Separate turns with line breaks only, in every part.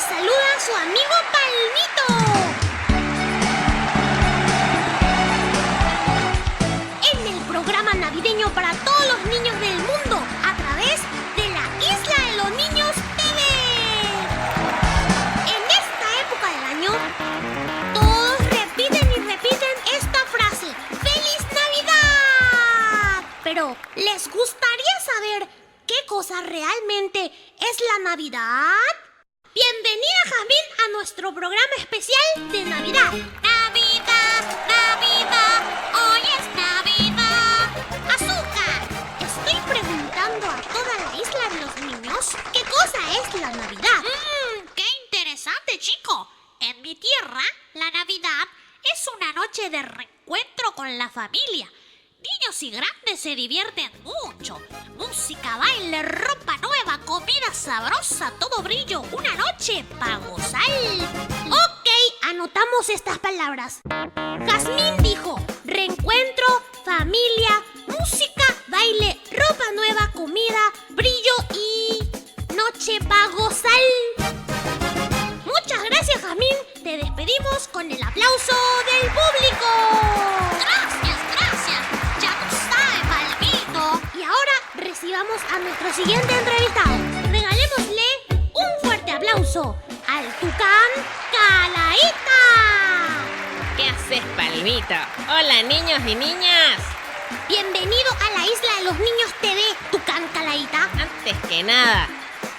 Les saluda su amigo Palmito. En el programa navideño para todos los niños del mundo, a través de la Isla de los Niños TV. En esta época del año, todos repiten y repiten esta frase: ¡Feliz Navidad! Pero, ¿les gustaría saber qué cosa realmente es la Navidad? Bienvenida, Jazmín, a nuestro programa especial de Navidad. Navidad, Navidad, hoy es Navidad. Azúcar, estoy preguntando a toda la isla de los niños qué cosa es la Navidad.
¡Qué interesante, chico! En mi tierra, la Navidad es una noche de reencuentro con la familia. Niños y grandes se divierten mucho. Música, baile, ropa nueva, comida sabrosa, todo brillo. Una noche para gozar.
Ok, anotamos estas palabras. Jazmín dijo: reencuentro, familia, música, baile, ropa nueva, comida, brillo y noche para gozar. Muchas gracias, Jazmín. Te despedimos con el aplauso del público.
Gracias, gracias. Ya tú sabes, Palmito.
Y ahora recibamos a nuestro siguiente entrevistado. Regalémosle un fuerte aplauso al Tucán Calaíta.
¿Qué haces, Palmito? Hola, niños y niñas.
Bienvenido a la Isla de los Niños TV, Tucán Calaíta.
Antes que nada,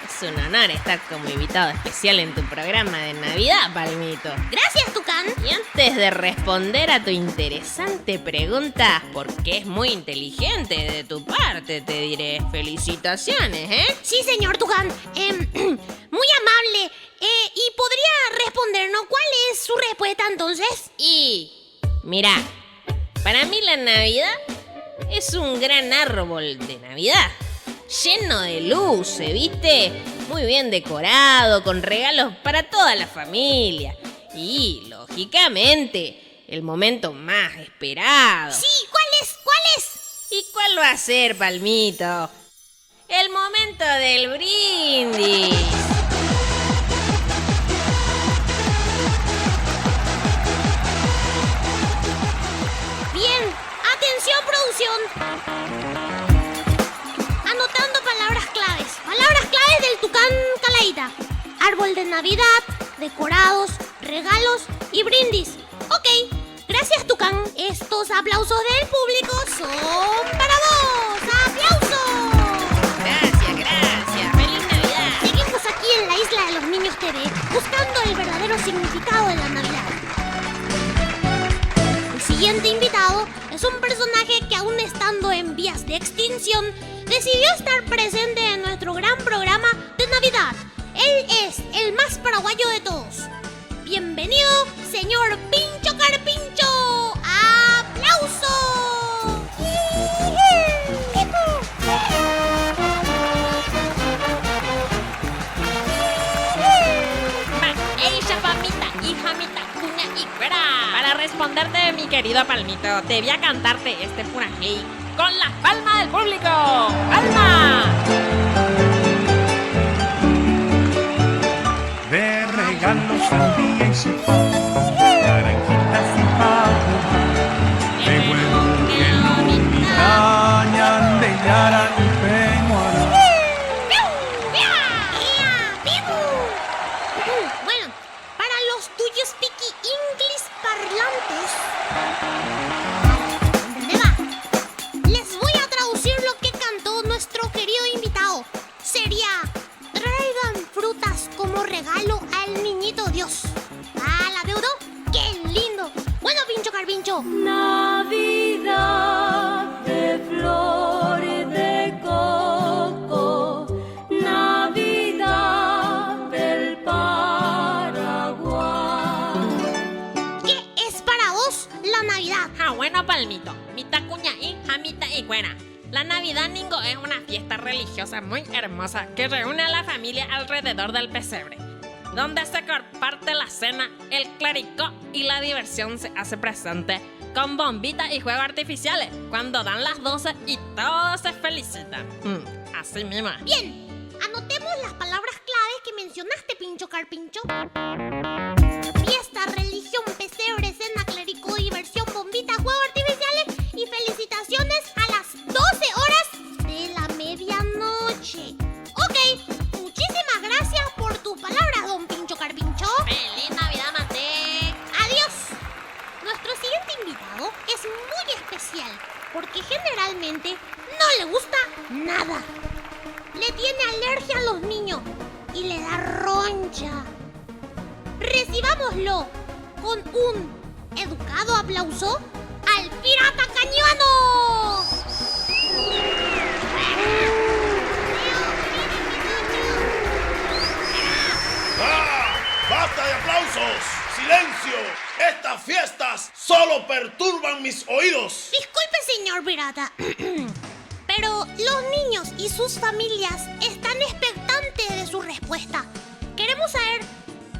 es un honor estar como invitado especial en tu programa de Navidad, Palmito.
Gracias, Tucán.
Y antes de responder a tu interesante pregunta, porque es muy inteligente de tu parte, te diré felicitaciones, ¿eh?
Sí, señor Tucán. Muy amable. ¿Y podría respondernos cuál es su respuesta entonces?
Y mirá, para mí la Navidad es un gran árbol de Navidad, lleno de luces, ¿viste? Muy bien decorado, con regalos para toda la familia. Y, lógicamente, el momento más esperado.
Sí, ¿cuál es? ¿Cuál es?
¿Y cuál va a ser, Palmito? El momento del brindis.
Bien, atención, producción. Anotando palabras claves. Palabras claves del Tucán Calaíta. Árbol de Navidad, decorados, regalos y brindis. Ok, gracias, Tucán. Estos aplausos del público son para vos. ¡Aplausos!
Gracias, gracias. ¡Feliz Navidad!
Seguimos aquí en la Isla de los Niños TV, buscando el verdadero significado de la Navidad. El siguiente invitado es un personaje que, aún estando en vías de extinción, decidió estar presente en nuestro gran programa de Navidad. Él es el más paraguayo de todos. Bienvenido, señor Pincho Carpincho. ¡Aplausos!
Ella, famita, hija, mita, cuña y cuera. Para responderte, mi querido Palmito, te voy a cantarte este furají con la palma del público. ¡Palma!
De regalos sandía y cipán, naranjitas y pavo, de huevo que lo mitañan, de yara y peñuara.
Bueno, para los tuyos Speaky English parlantes, ¿dónde va? Les voy a traducir lo que cantó nuestro querido invitado. Sería: traigan frutas como regalo al niñito Dios. ¿Ah, la deudo? ¡Qué lindo! Bueno, Pincho Carpincho.
Navidad de flores de coco, Navidad del Paraguay.
¿Qué es para vos la Navidad?
Ah, bueno, Palmito, mita, cuña, hija, mita y cuera. La Navidad, Ningo, es una fiesta religiosa muy hermosa que reúne a la familia alrededor del pesebre, donde se comparte la cena, el clericó y la diversión se hace presente con bombitas y juegos artificiales cuando dan las 12 y todos se felicitan. Así mismo.
Bien, anotemos las palabras claves que mencionaste, Pincho Carpincho. Fiesta, religión, pesebre, cena, clericó, diversión, bombita, juegos artificiales y felicitaciones a las 12 horas de la medianoche. Ok, muchísimas gracias por tus palabras, don Pincho Carpincho.
¡Feliz Navidad, Mantec!
Adiós. Nuestro siguiente invitado es muy especial porque generalmente no le gusta nada. Le tiene alergia a los niños y le da roncha. Recibámoslo con un educado aplauso al Pirata Cañivano.
¡Ah! ¡Basta de aplausos! ¡Silencio! Estas fiestas solo perturban mis oídos.
Disculpe, señor pirata, pero los niños y sus familias están expectantes de su respuesta. Queremos saber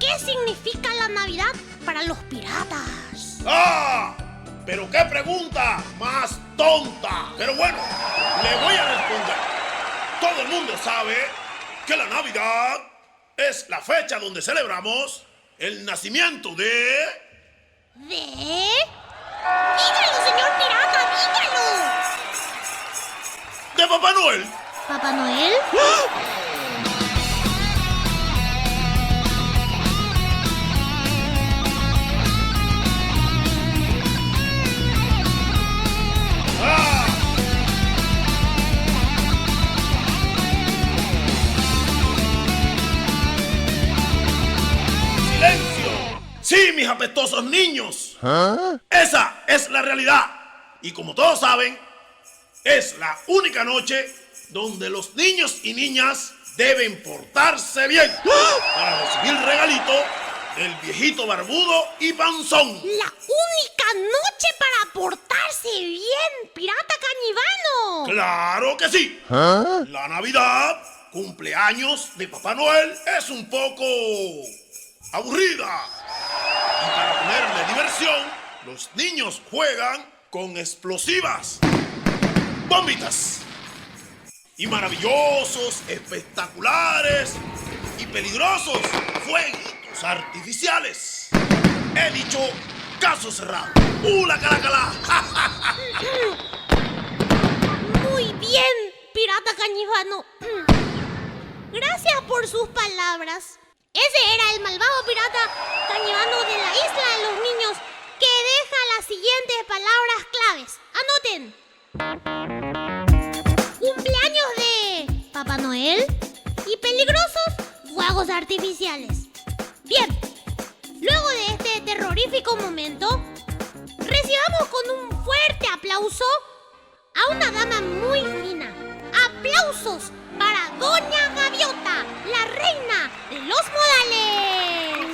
qué significa la Navidad para los piratas.
¡Ah! ¡Pero qué pregunta más tonta! Pero bueno, le voy a responder. Todo el mundo sabe que la Navidad es la fecha donde celebramos el nacimiento de...
¿De? ¡Dígalo, señor pirata, dígalo!
¡de Papá Noel!
¿Papá Noel?
¡Ah! ¡Silencio! ¡Sí, mis apestosos niños! Esa es la realidad. Y como todos saben, es la única noche donde los niños y niñas deben portarse bien para recibir regalito del viejito barbudo y panzón.
La única noche para portarse bien, pirata cañivano.
¡Claro que sí! La Navidad, cumpleaños de Papá Noel, es un poco aburrida. Y para ponerle diversión, los niños juegan con explosivas, bombitas y maravillosos, espectaculares y peligrosos fueguitos artificiales. He dicho caso cerrado. ¡La calacala!
Muy bien, pirata cañivano. Gracias por sus palabras. Ese era el malvado pirata cañivano de la isla de los niños que deja las siguientes palabras claves. Anoten. Cumpleaños de Papá Noel y peligrosos fuegos artificiales. Bien, luego de este terrorífico momento, recibamos con un fuerte aplauso a una dama muy fina. ¡Aplausos para Doña Gaviota, la reina de los modales!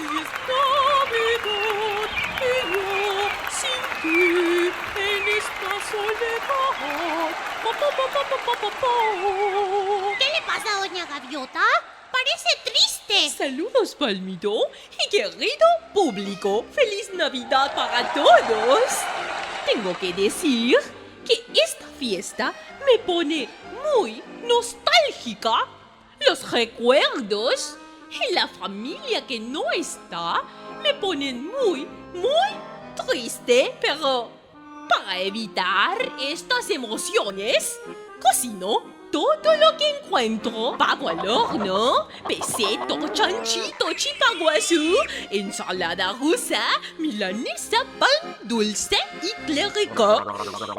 Navidad y yo sin ti en esta soledad. Pa, pa, pa, pa, pa, pa, pa, pa.
¿Qué le pasa a Doña Gaviota? Parece triste.
Saludos, Palmito y querido público. ¡Feliz Navidad para todos! Tengo que decir que esta fiesta me pone muy nostálgica. Los recuerdos y la familia que no está me ponen muy triste, pero para evitar estas emociones, cocino todo lo que encuentro: pavo al horno, peseto, chanchito, chipaguazú, ensalada rusa, milanesa, pan dulce y clericó.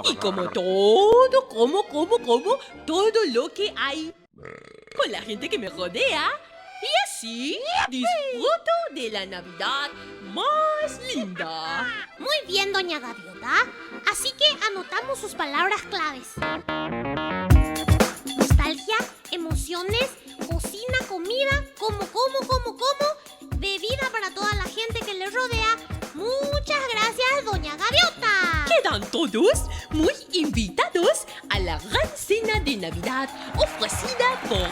Y como todo lo que hay con la gente que me rodea. Y así disfruto de la Navidad más linda.
Muy bien, Doña Gaviota. Así que anotamos sus palabras claves. Nostalgia, emociones, cocina, comida, como, bebida para toda la gente que le rodea. Muchas gracias, Doña Gaviota.
Quedan todos muy invitados a la gran cena de Navidad ofrecida por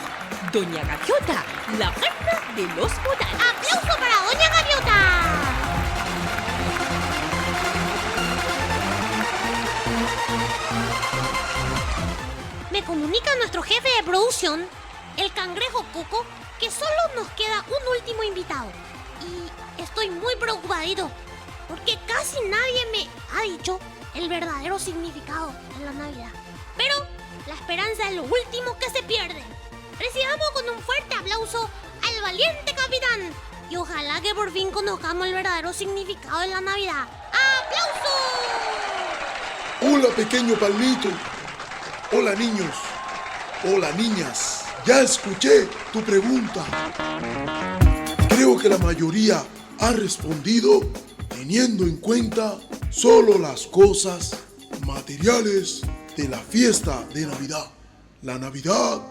Doña Gaviota, la reina de los modales.
¡Aplauso para Doña Gaviota! Me comunica nuestro jefe de producción, el cangrejo Coco, que solo nos queda un último último invitado y estoy muy preocupadito porque casi nadie me ha dicho el verdadero significado de la Navidad. Pero la esperanza es lo último que se pierde. Recibamos con un fuerte aplauso al valiente capitán y ojalá que por fin conozcamos el verdadero significado de la Navidad. ¡Aplausos!
Hola, pequeño Palmito. Hola, niños. Hola, niñas. Ya escuché tu pregunta. Creo que la mayoría ha respondido teniendo en cuenta solo las cosas materiales de la fiesta de Navidad. La Navidad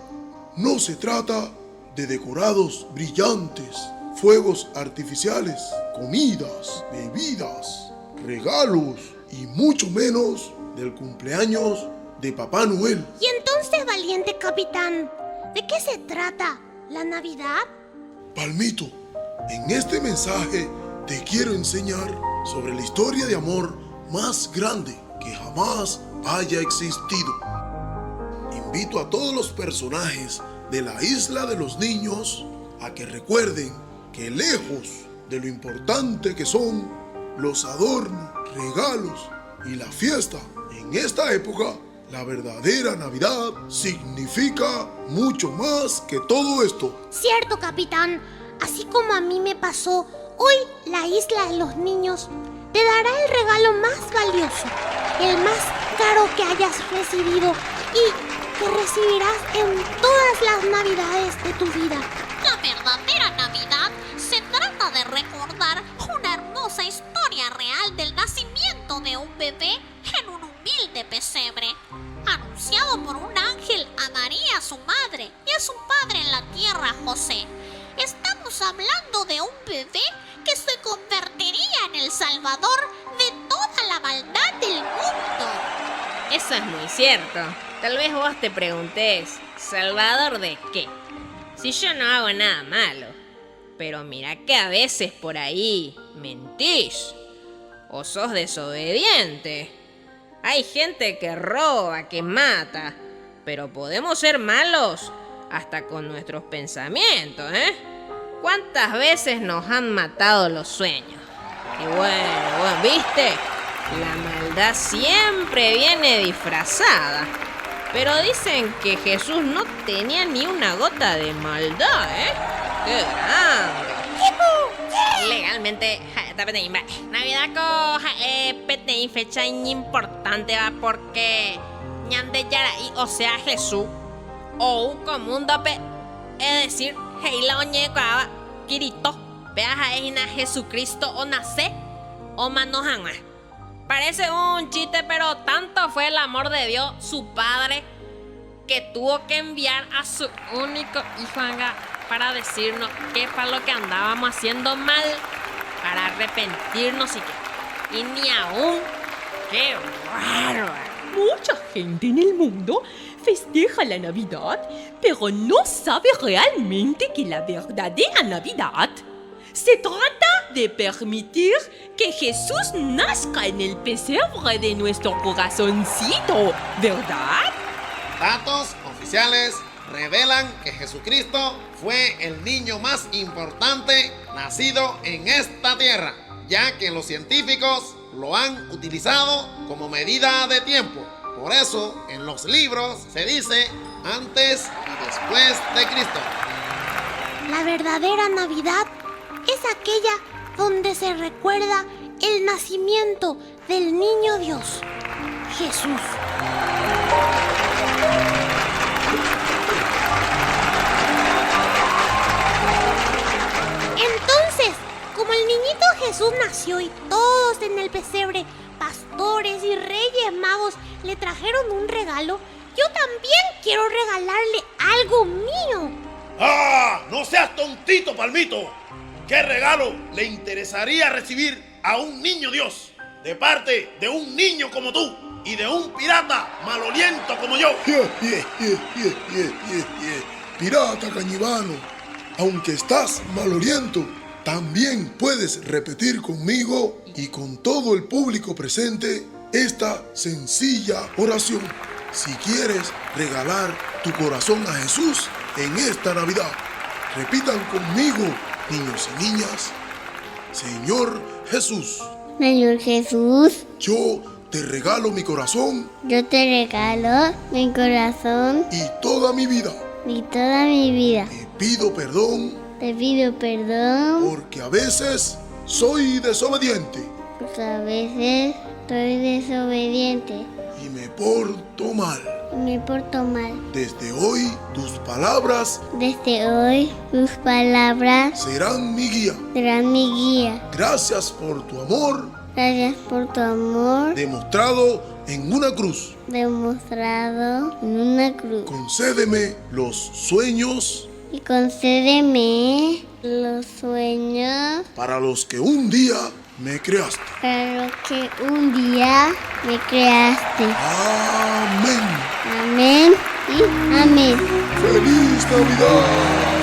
no se trata de decorados brillantes, fuegos artificiales, comidas, bebidas, regalos y mucho menos del cumpleaños de Papá Noel.
Y entonces, valiente capitán, ¿de qué se trata la Navidad?
Palmito, en este mensaje te quiero enseñar sobre la historia de amor más grande que jamás haya existido. Invito a todos los personajes de la Isla de los Niños a que recuerden que lejos de lo importante que son los adornos, regalos y la fiesta, en esta época, la verdadera Navidad significa mucho más que todo esto.
Cierto, capitán. Así como a mí me pasó, hoy la Isla de los Niños te dará el regalo más valioso, el más caro que hayas recibido y que recibirás en todas las Navidades de tu vida.
La verdadera Navidad se trata de recordar una hermosa historia real del nacimiento de un bebé en un humilde pesebre, anunciado por un ángel a María, su madre, y a su padre en la tierra, José. Estamos hablando de un bebé que se convertiría en el salvador de toda la maldad del mundo.
Eso es muy cierto. Tal vez vos te preguntes, ¿salvador de qué? Si yo no hago nada malo. Pero mira que a veces por ahí mentís o sos desobediente. Hay gente que roba, que mata, pero podemos ser malos hasta con nuestros pensamientos, ¿eh? ¿Cuántas veces nos han matado los sueños? Y bueno, ¿viste? La maldad siempre viene disfrazada. Pero dicen que Jesús no tenía ni una gota de maldad, ¿eh? ¡Qué grande! Legalmente, Navidad ko fecha importante va porque ñande yarai, o sea Jesús, o un común dope, es decir, heila oñe kwaba Kirito, veas a Jesucristo o nace o manojanwa. Parece un chiste, pero tanto fue el amor de Dios, su Padre, que tuvo que enviar a su único hijo para decirnos qué fue lo que andábamos haciendo mal, para arrepentirnos y ni aún. ¡Qué bárbaro!
Mucha gente en el mundo festeja la Navidad, pero no sabe realmente que la verdadera Navidad se trata de permitir que Jesús nazca en el pesebre de nuestro corazoncito, ¿verdad?
Datos oficiales revelan que Jesucristo fue el niño más importante nacido en esta tierra, ya que los científicos lo han utilizado como medida de tiempo. Por eso, en los libros se dice antes y después de Cristo.
La verdadera Navidad es aquella donde se recuerda el nacimiento del niño Dios, Jesús. Entonces, como el niñito Jesús nació y todos en el pesebre, pastores y reyes magos, le trajeron un regalo, yo también quiero regalarle algo mío.
¡Ah! ¡No seas tontito, Palmito! ¿Qué regalo le interesaría recibir a un niño Dios de parte de un niño como tú y de un pirata maloliento como yo?
Pirata Cañivano, aunque estás maloriento, también puedes repetir conmigo y con todo el público presente esta sencilla oración. Si quieres regalar tu corazón a Jesús en esta Navidad, repitan conmigo niños y niñas, Señor Jesús,
Señor Jesús,
yo te regalo mi corazón
yo te regalo mi corazón
y toda mi vida.
y toda mi vida.
Te pido perdón
Te pido perdón,
porque a veces soy desobediente
pues a veces soy desobediente
y me porto mal.
y me porto mal.
Desde hoy tus palabras
Desde hoy, tus palabras
serán mi guía.
serán mi guía.
Gracias por tu amor
Gracias por tu amor
demostrado en una cruz.
demostrado en una cruz.
Concédeme los sueños
Y concédeme los sueños
para los que un día me creaste.
para los que un día me creaste.
Amén.
Amén y amén.
¡Feliz Navidad!